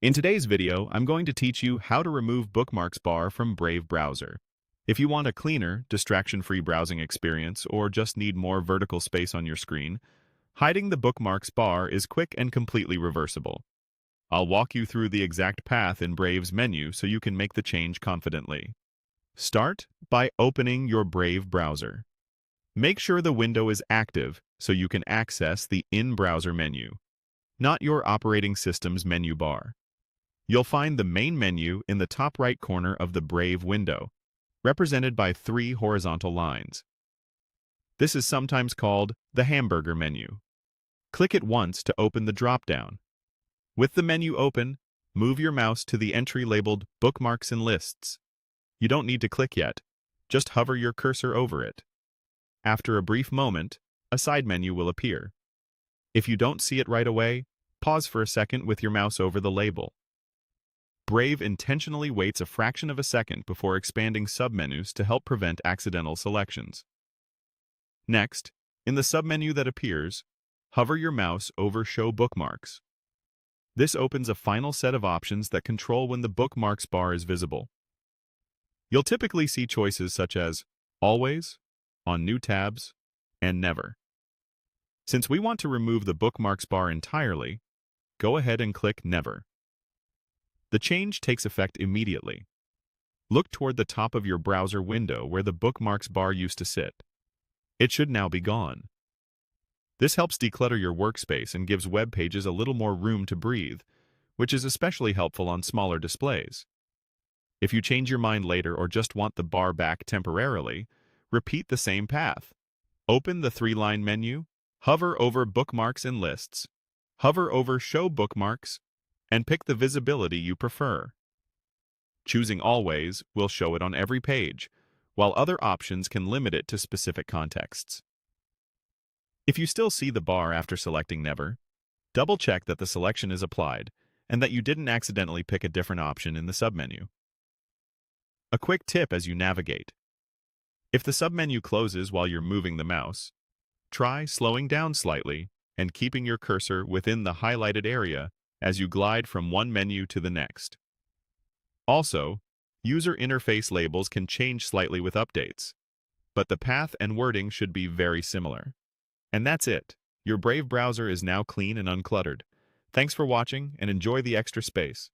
In today's video, I'm going to teach you how to remove Bookmarks bar from Brave browser. If you want a cleaner, distraction-free browsing experience or just need more vertical space on your screen, hiding the Bookmarks bar is quick and completely reversible. I'll walk you through the exact path in Brave's menu so you can make the change confidently. Start by opening your Brave browser. Make sure the window is active so you can access the in-browser menu, not your operating system's menu bar. You'll find the main menu in the top right corner of the Brave window, represented by 3 horizontal lines. This is sometimes called the hamburger menu. Click it once to open the drop-down. With the menu open, move your mouse to the entry labeled Bookmarks and Lists. You don't need to click yet, just hover your cursor over it. After a brief moment, a side menu will appear. If you don't see it right away, pause for a second with your mouse over the label. Brave intentionally waits a fraction of a second before expanding submenus to help prevent accidental selections. Next, in the submenu that appears, hover your mouse over Show Bookmarks. This opens a final set of options that control when the Bookmarks bar is visible. You'll typically see choices such as Always, On New Tabs, and Never. Since we want to remove the Bookmarks bar entirely, go ahead and click Never. The change takes effect immediately. Look toward the top of your browser window where the Bookmarks bar used to sit. It should now be gone. This helps declutter your workspace and gives web pages a little more room to breathe, which is especially helpful on smaller displays. If you change your mind later or just want the bar back temporarily, repeat the same path. Open the 3-line menu, hover over Bookmarks and Lists, hover over Show Bookmarks, and pick the visibility you prefer. Choosing Always will show it on every page, while other options can limit it to specific contexts. If you still see the bar after selecting Never, double-check that the selection is applied and that you didn't accidentally pick a different option in the submenu. A quick tip as you navigate. If the submenu closes while you're moving the mouse, try slowing down slightly and keeping your cursor within the highlighted area as you glide from one menu to the next. Also, user interface labels can change slightly with updates, but the path and wording should be very similar. And that's it. Your Brave browser is now clean and uncluttered. Thanks for watching and enjoy the extra space.